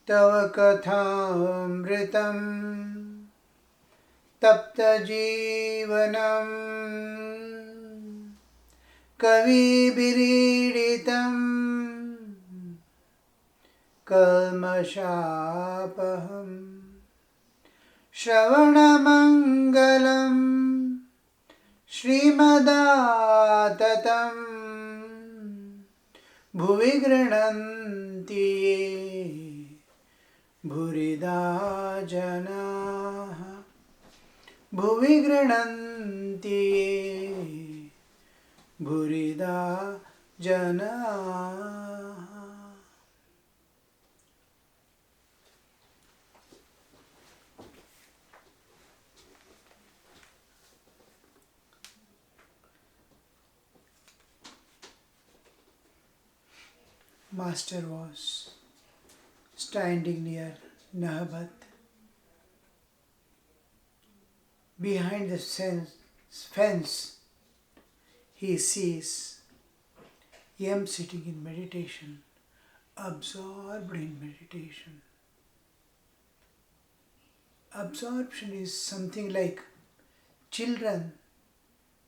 तव कथामृतं तप्तजीवनम् कविभिरीडितं कल्मषापहम् श्रवणमङ्गलम् श्रीमदाततं भुवि गृह्णन्ति ये भूरिदा जनाः भुवि गृह्णन्ति ये भूरिदा जनाः. Master was standing near Nahabat. Behind the fence, he sees Yam sitting in meditation, absorbed in meditation. Absorption is something like children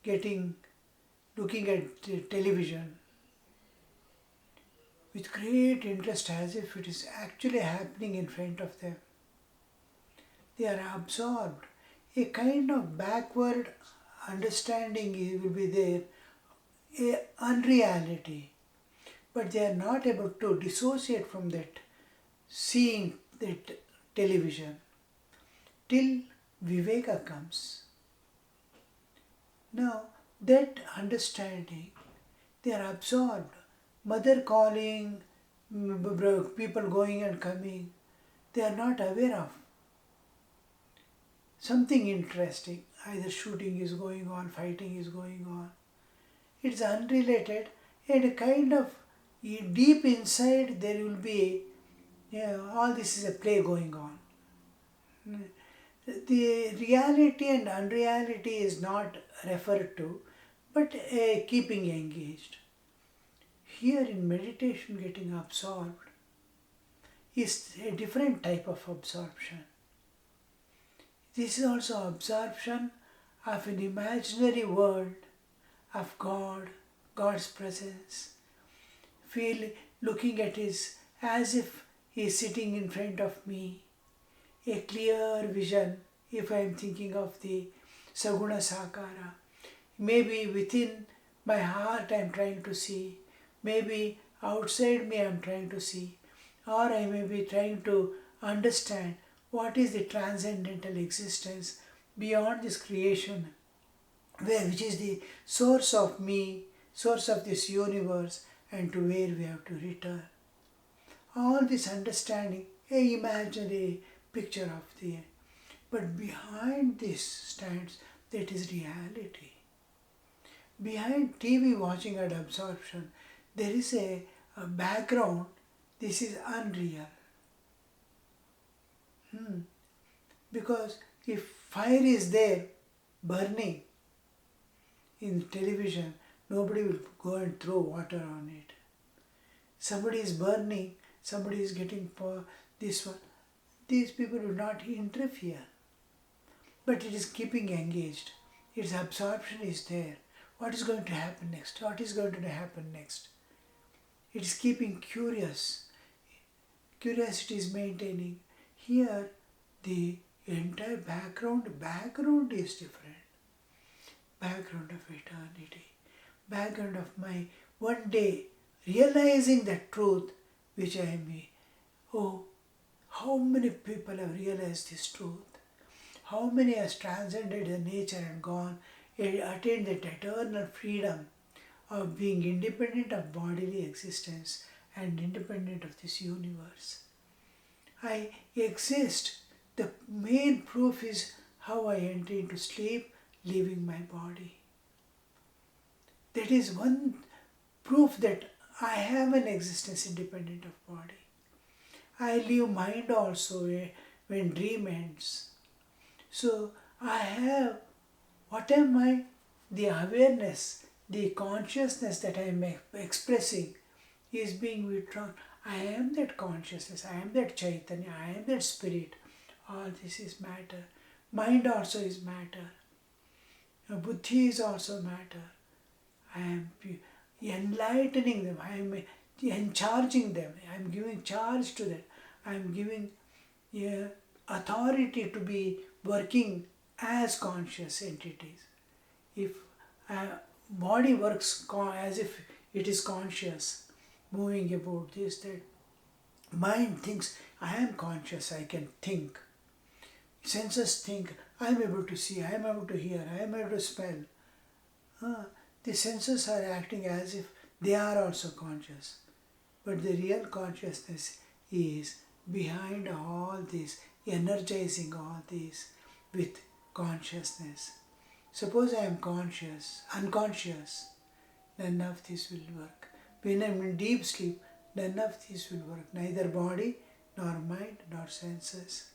looking at television with great interest as if it is actually happening in front of them. They are absorbed. A kind of backward understanding will be there, a unreality. But they are not able to dissociate from that, seeing that television, till Viveka comes. Now, that understanding, they are absorbed. Mother calling, people going and coming, they are not aware of. Something interesting, either shooting is going on, fighting is going on. It's unrelated, and a kind of deep inside there will be, all this is a play going on. The reality and unreality is not referred to, but keeping engaged. Here in meditation, getting absorbed is a different type of absorption. This is also absorption of an imaginary world, of God, God's presence. Looking at it as if He is sitting in front of me. A clear vision, if I am thinking of the Saguna Sakara. Maybe within my heart I am trying to see. Maybe outside me I am trying to see. Or I may be trying to understand what is the transcendental existence beyond this creation, which is the source of me, source of this universe, and to where we have to return. All this understanding, a imaginary picture of the, but behind this stands that is reality. Behind TV watching and absorption, there is a background. This is unreal. Because if fire is there, burning in television, nobody will go and throw water on it. Somebody is burning, somebody is getting this one. These people will not interfere. But it is keeping engaged. Its absorption is there. What is going to happen next? What is going to happen next? It is keeping curious. Curiosity is maintaining. Here, the entire background is different. Background of eternity. Background of my one day realizing that truth which I am. Oh, how many people have realized this truth? How many has transcended the nature and gone, attained that eternal freedom of being independent of bodily existence and independent of this universe. I exist. The main proof is how I enter into sleep, leaving my body. That is one proof that I have an existence independent of body. I leave mind also when dream ends. So I have, what am I? The awareness, the consciousness that I am expressing is being withdrawn. I am that consciousness, I am that Chaitanya, I am that spirit. All this is matter. Mind also is matter. Buddhi is also matter. I am enlightening them, I am encharging them, I am giving charge to them, I am giving authority to be working as conscious entities. If body works as if it is conscious, moving about this, that, mind thinks, I am conscious, I can think. Senses think, I am able to see, I am able to hear, I am able to smell. The senses are acting as if they are also conscious. But the real consciousness is behind all this, energizing all this with consciousness. Suppose I am unconscious, none of this will work. When I am in deep sleep, none of this will work. Neither body, nor mind, nor senses.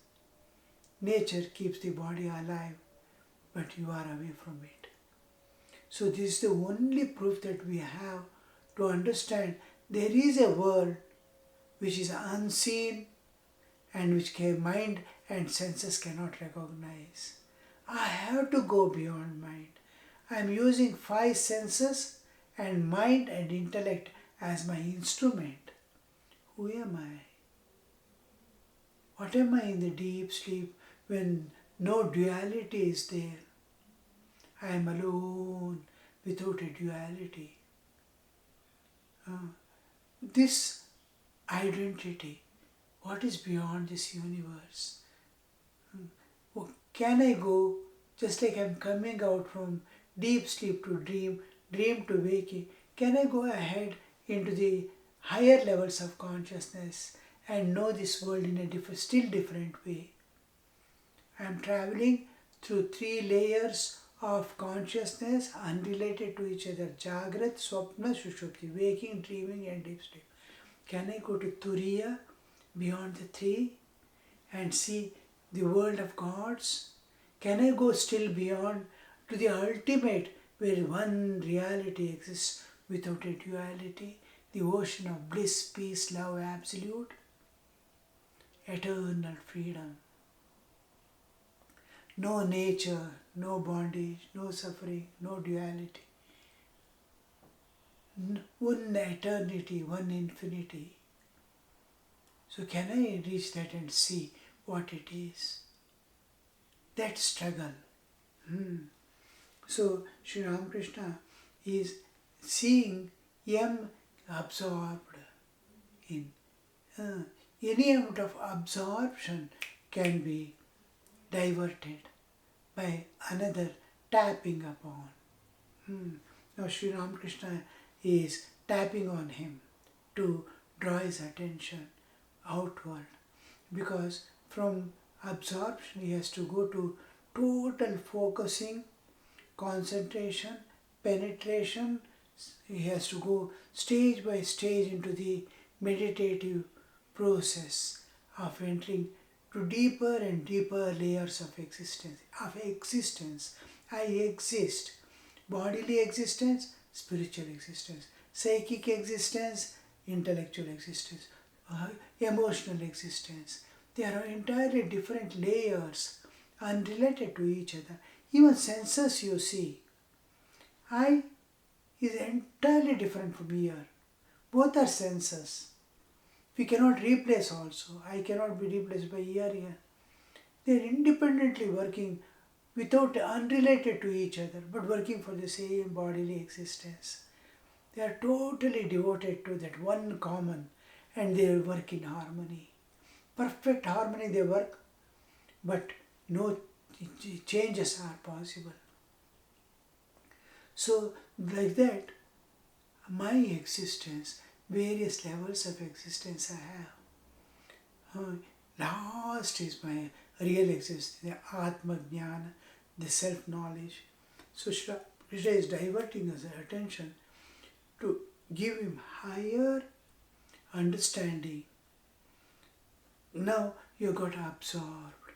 Nature keeps the body alive, but you are away from it. So this is the only proof that we have to understand there is a world which is unseen and which mind and senses cannot recognize. I have to go beyond mind. I am using 5 senses and mind and intellect as my instrument. Who am I? What am I in the deep sleep when no duality is there? I am alone without a duality. This identity, what is beyond this universe? Can I go, just like I am coming out from deep sleep to dream, dream to waking, can I go ahead into the higher levels of consciousness and know this world in a still different way? I am traveling through 3 layers of consciousness unrelated to each other: Jagrat, Swapna, Sushupti, waking, dreaming and deep sleep. Can I go to Turiya, beyond the 3, and see the world of gods? Can I go still beyond to the ultimate where one reality exists without a duality, the ocean of bliss, peace, love, absolute, eternal freedom? No nature, no bondage, no suffering, no duality. One eternity, one infinity. So can I reach that and see what it is? That struggle. So Sri Ramakrishna is seeing Yam absorbed in. Any amount of absorption can be diverted by another tapping upon. Now Sri Ramakrishna is tapping on him to draw his attention outward, because from absorption he has to go to total focusing, concentration, penetration. He has to go stage by stage into the meditative process of entering to deeper and deeper layers of existence. I exist. Bodily existence, spiritual existence. Psychic existence, intellectual existence. Emotional existence. They are entirely different layers, unrelated to each other. Even senses you see. I is entirely different from ear. Both are senses. We cannot replace also. I cannot be replaced by ear here. They are independently working without unrelated to each other, but working for the same bodily existence. They are totally devoted to that one common, and they work in harmony. Perfect harmony they work, but no changes are possible. So like that, my existence, various levels of existence I have. Last is my real existence, the Atma Jnana, the self-knowledge. So Shri Krishna is diverting his attention to give him higher understanding. Now you got absorbed.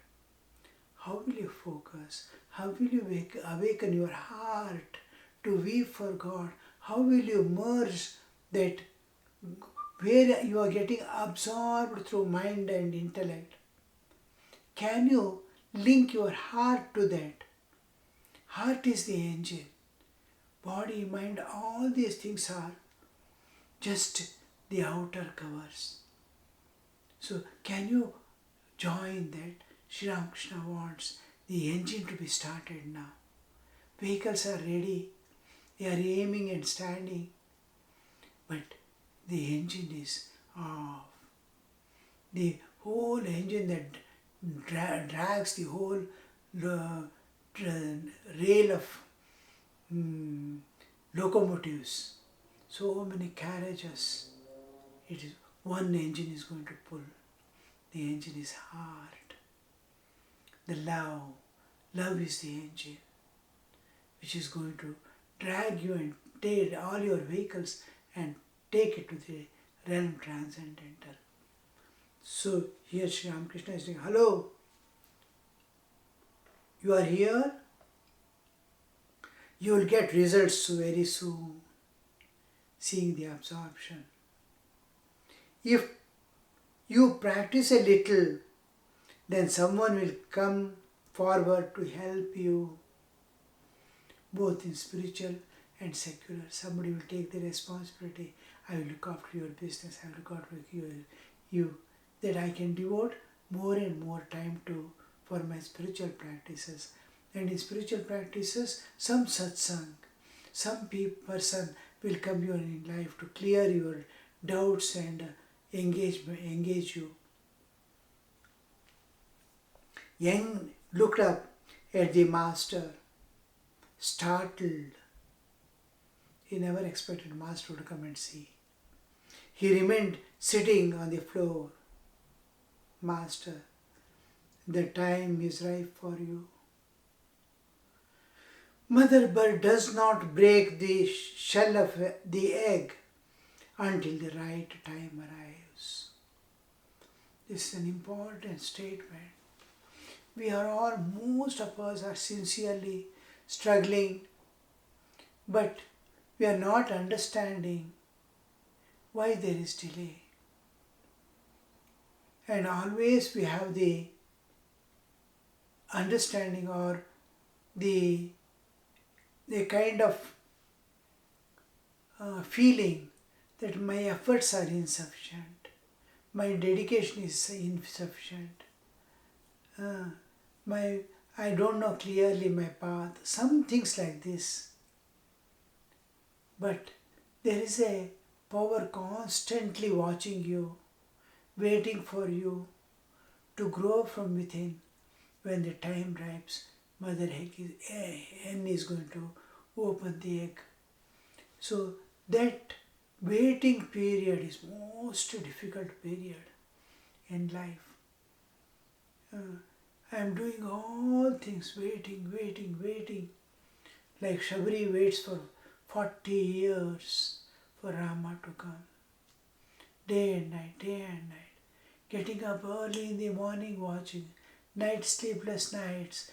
How will you focus? How will you awaken your heart to weep for God? How will you merge that where you are getting absorbed through mind and intellect. Can you link your heart to that? Heart is the engine. Body, mind, all these things are just the outer covers. So can you join that? Sri Ramakrishna wants the engine to be started now. Vehicles are ready. They are aiming and standing. But the engine is off. The whole engine that drags the whole rail of locomotives, so many carriages, it is one engine is going to pull. The engine is heart. The love is the engine which is going to drag you and take all your vehicles and take it to the realm transcendental. So here Sri Ramakrishna is saying, hello, you are here, you will get results very soon, seeing the absorption. If you practice a little, then someone will come forward to help you, both in spiritual and secular. Somebody will take the responsibility. I will look after your business, I will look after you, that I can devote more and more time to for my spiritual practices. And in spiritual practices, some satsang, some person will come here in life to clear your doubts and engage you. Yang looked up at the master, startled. He never expected master to come and see. He remained sitting on the floor. Master, the time is ripe for you. Mother bird does not break the shell of the egg until the right time arrives. This is an important statement. We are all, most of us are sincerely struggling, but we are not understanding why there is delay. And always we have the understanding or the kind of feeling that my efforts are insufficient, my dedication is insufficient, I don't know clearly my path, some things like this. But there is a power constantly watching you, waiting for you to grow from within. When the time ripes, mother hen is going to open the egg. So that waiting period is most difficult period in life. I am doing all things, waiting. Like Shabari waits for 40 years for Rama to come. Day and night. Getting up early in the morning watching. Night, sleepless nights.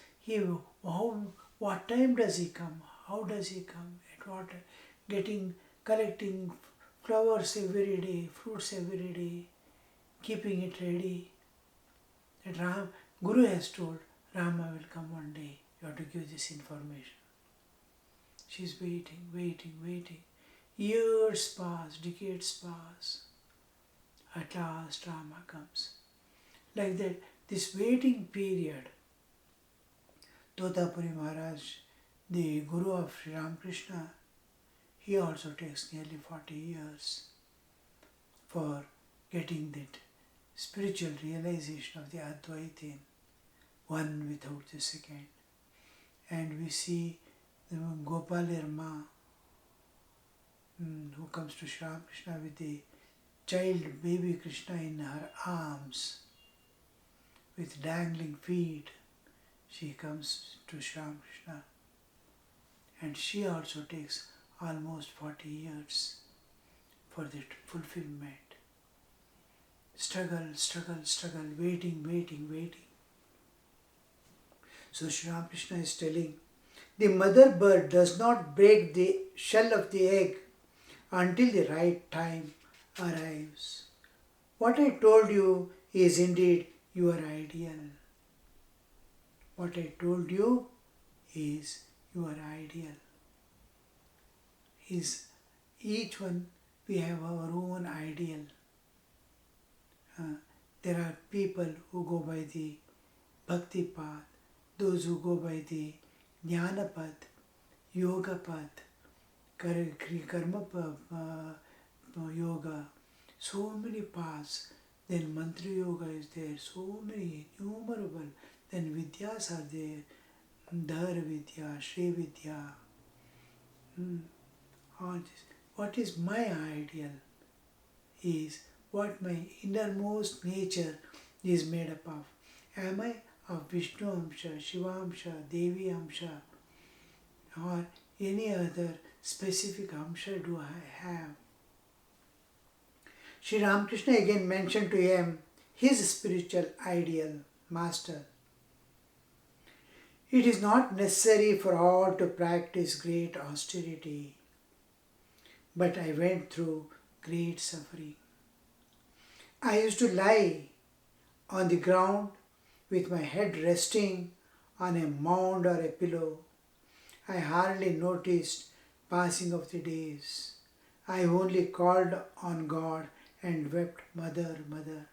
What time does he come? How does he come? At what time? Collecting flowers every day, fruits every day, keeping it ready. That Guru has told Rama will come one day. You have to give this information. She's waiting. Years pass, decades pass. At last Rama comes. Like that, this waiting period, Totapuri Maharaj, the Guru of Sri Ramakrishna, he also takes nearly 40 years for getting that spiritual realization of the Advaita, one without the second. And we see the Gopal Irma, who comes to Sri Ramakrishna with the child baby Krishna in her arms, with dangling feet. She comes to Sri Ramakrishna, and she also takes almost 40 years for that fulfillment. Struggle, waiting. So Sri Ramakrishna is telling, the mother bird does not break the shell of the egg until the right time arrives. What I told you is indeed your ideal. What I told you is your ideal. Is each one we have our own ideal. There are people who go by the bhakti path, those who go by the jnana path, yoga path, karma yoga, so many paths. Then mantra yoga is there, so many, innumerable. Then vidyas are there, dhar vidya, shri vidya. All this. What is my ideal is what my innermost nature is made up of. Am I of Vishnu Amsha, Shiva Amsha, Devi Amsha, or any other specific Amsha do I have? Sri Ramakrishna again mentioned to him his spiritual ideal, master. It is not necessary for all to practice great austerity, but I went through great suffering. I used to lie on the ground with my head resting on a mound or a pillow. I hardly noticed passing of the days. I only called on God and wept, Mother, Mother.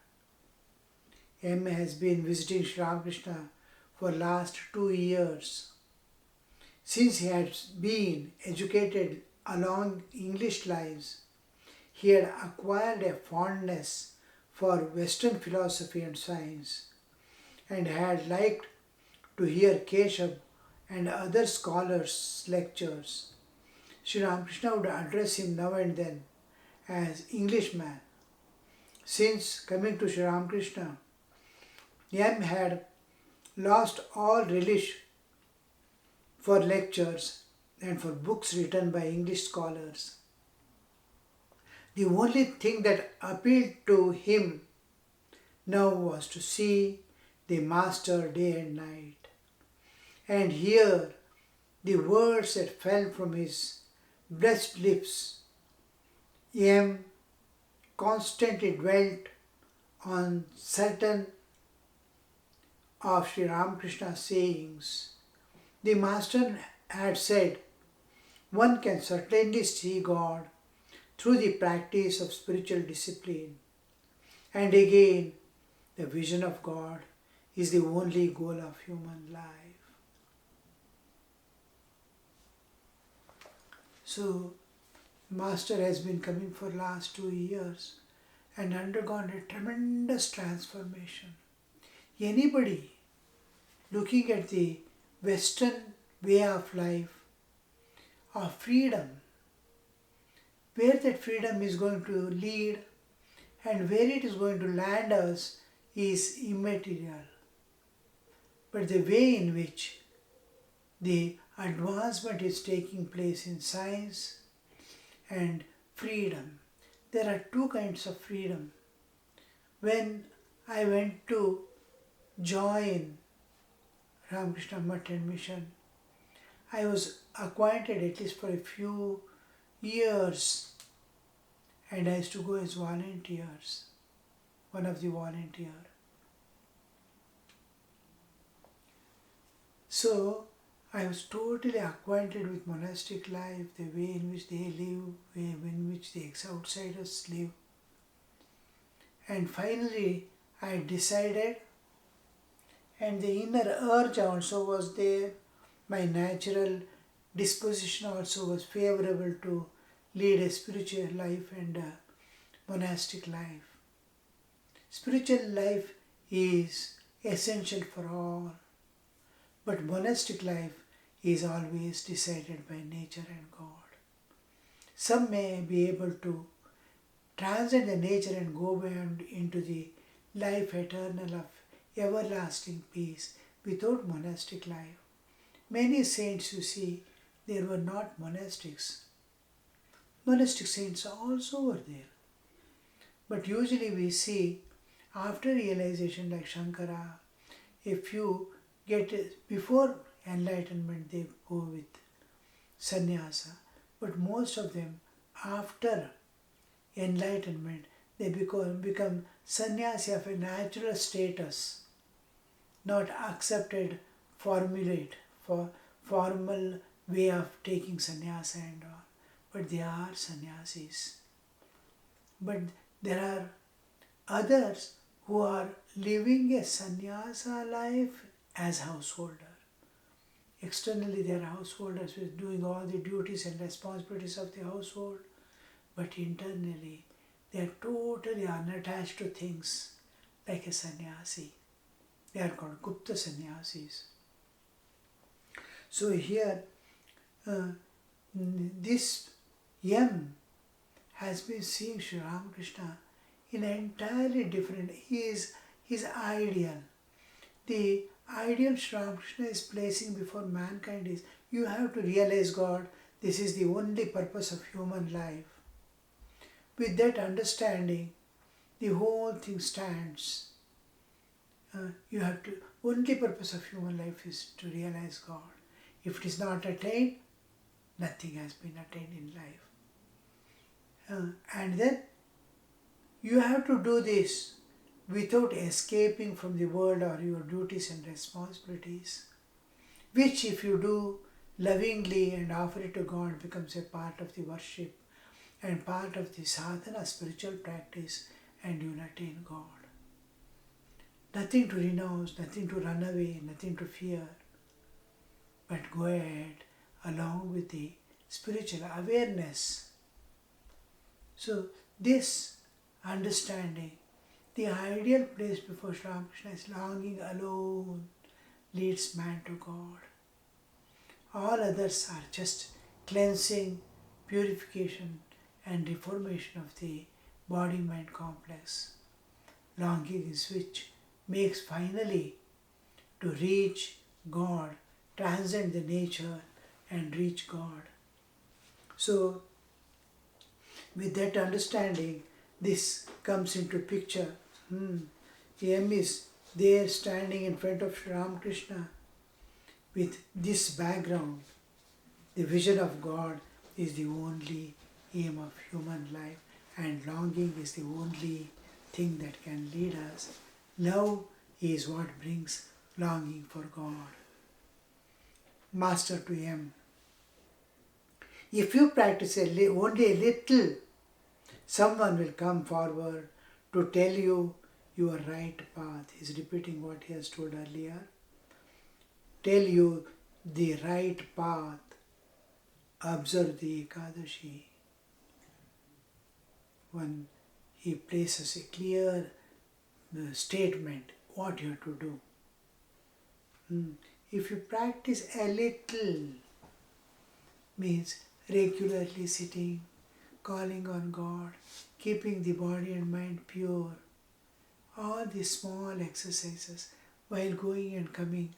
M has been visiting Sri Ramakrishna for last 2 years. Since he had been educated along English lines, he had acquired a fondness for Western philosophy and science, and had liked to hear Keshav and other scholars' lectures. Sri Ramakrishna would address him now and then as Englishman. Since coming to Sri Ramakrishna, M had lost all relish for lectures and for books written by English scholars. The only thing that appealed to him now was to see the Master day and night, and hear the words that fell from his blessed lips. M constantly dwelt on certain of Sri Ramakrishna's sayings. The Master had said, one can certainly see God through the practice of spiritual discipline. And again, the vision of God is the only goal of human life. So, Master has been coming for last 2 years and undergone a tremendous transformation. Anybody looking at the Western way of life, of freedom, where that freedom is going to lead and where it is going to land us is immaterial. But the way in which the advancement is taking place in science and freedom, there are 2 kinds of freedom. When I went to join Ramakrishna Math and Mission, I was acquainted at least for a few years, and I used to go as volunteers, one of the volunteer. So I was totally acquainted with monastic life, the way in which they live, the way in which the outsiders live. And finally I decided, and the inner urge also was there, my natural disposition also was favorable to lead a spiritual life and a monastic life. Spiritual life is essential for all, but monastic life is always decided by nature and God. Some may be able to transcend the nature and go beyond into the life eternal of everlasting peace without monastic life. Many saints, you see, they were not monastics. Monastic saints also were there. But usually we see, after realization like Shankara, a few before enlightenment they go with sannyasa. But most of them, after enlightenment, they become sannyasi of a natural status, not accepted formulate for formal way of taking sannyasa and all, but they are sannyasis. But there are others who are living a sannyasa life as householder. Externally they are householders with doing all the duties and responsibilities of the household, but internally they are totally unattached to things like a sannyasi. They are called Gupta sannyasis. So here, this M has been seeing Sri Ramakrishna in an entirely different. He is his ideal. The ideal Sri Ramakrishna is placing before mankind is, you have to realize God. This is the only purpose of human life. With that understanding, the whole thing stands. You have to, only purpose of human life is to realize God. If it is not attained, nothing has been attained in life. And then you have to do this without escaping from the world or your duties and responsibilities, which if you do lovingly and offer it to God becomes a part of the worship and part of the sadhana spiritual practice, and you will attain God. Nothing to renounce, nothing to run away, nothing to fear, but go ahead along with the spiritual awareness. So this understanding, the ideal place before Sri Ramakrishna is longing alone leads man to God. All others are just cleansing, purification and reformation of the body-mind complex. Longing is which makes finally to reach God, transcend the nature and reach God. So with that understanding, this comes into picture. The M is there standing in front of Sri Ramakrishna with this background. The vision of God is the only aim of human life, and longing is the only thing that can lead us. Love is what brings longing for God. Master to M. If you practice only a little, someone will come forward to tell you your right path. He is repeating what he has told earlier. Tell you the right path. Observe the Ekadashi. When he places a clear statement, what you have to do. If you practice a little, means regularly sitting, calling on God, keeping the body and mind pure, all these small exercises while going and coming,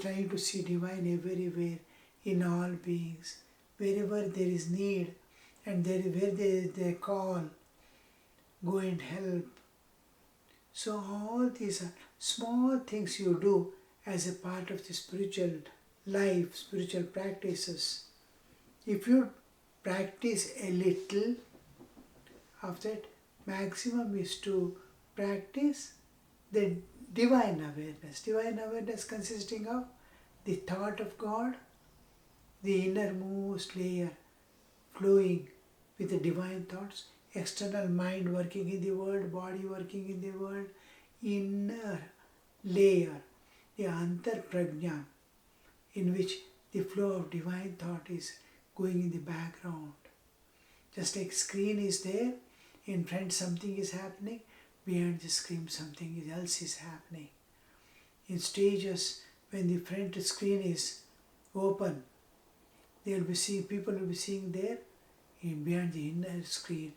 trying to see divine everywhere in all beings, wherever there is need and where they call, go and help. So all these are small things you do as a part of the spiritual life, spiritual practices. If you practice a little of that, maximum is to practice the divine awareness. Divine awareness consisting of the thought of God, the innermost layer flowing with the divine thoughts, external mind working in the world, body working in the world, inner layer, the antar prajna, in which the flow of divine thought is going in the background. Just like screen is there, in front something is happening, behind the screen something else is happening. In stages, when the front screen is open, people will be seeing there, in behind the inner screen,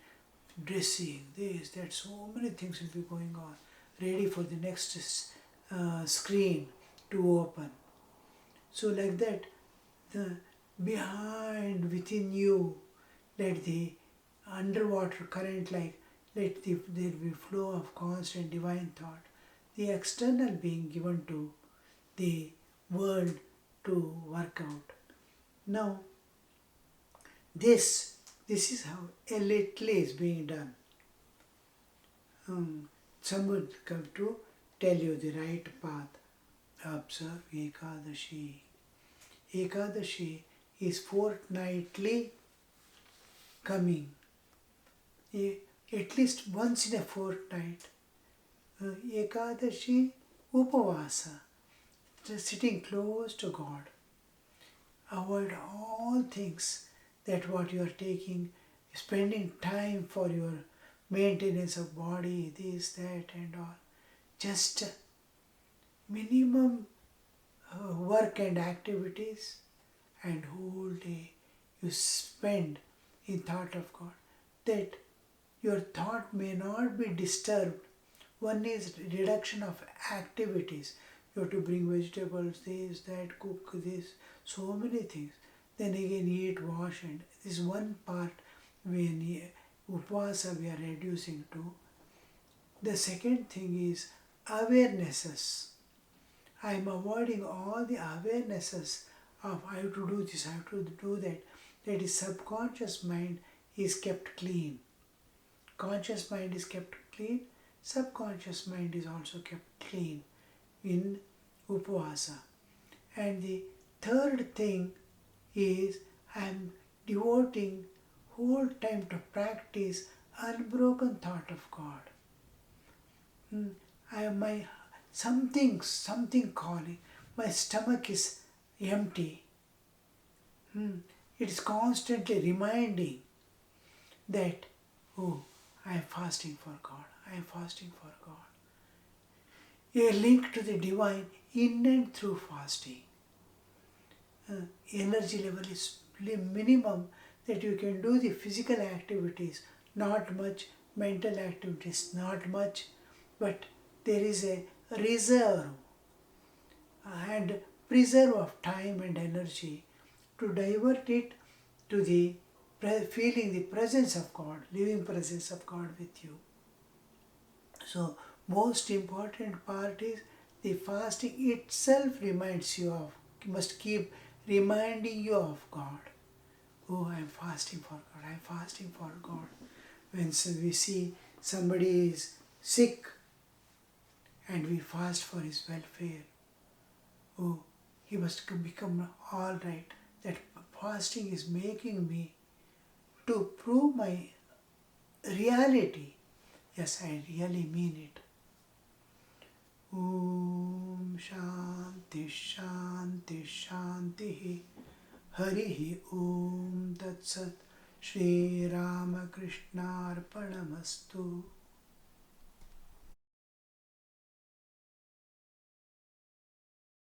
dressing, this, that, so many things will be going on, ready for the next screen to open. So like that, the behind, within you, let the underwater current, like let there be flow of constant divine thought, the external being given to the world to work out. Now, this This is how a little is being done. Someone come to tell you the right path. Observe Ekadashi. Ekadashi is fortnightly coming. At least once in a fortnight. Ekadashi Upavasa. Just sitting close to God. Avoid all things that what you are taking, spending time for your maintenance of body, this, that and all. Just minimum work and activities, and whole day you spend in thought of God. That your thought may not be disturbed. One is reduction of activities. You have to bring vegetables, this, that, cook this, so many things. Then again eat, wash, and this is one part when upvasa we are reducing to. The second thing is awarenesses. I am avoiding all the awarenesses of I have to do this, I have to do that. That is subconscious mind is kept clean. Conscious mind is kept clean. Subconscious mind is also kept clean in upvasa. And the third thing is I am devoting whole time to practice unbroken thought of God. I am my something calling. My stomach is empty. It is constantly reminding that, oh, I am fasting for God. I am fasting for God. A link to the divine in and through fasting. Energy level is minimum that you can do the physical activities, not much, mental activities, not much, but there is a reserve and preserve of time and energy to divert it to the feeling the presence of God, living presence of God with you. So most important part is the fasting itself reminds you of, must keep reminding you of God. Oh, I am fasting for God, I am fasting for God. When we see somebody is sick and we fast for his welfare, oh, he must become all right. That fasting is making me to prove my reality. Yes, I really mean it. Om Shanti Shanti Shanti Harihi Om Tat Sat Shri Ramakrishna Arpanamastu.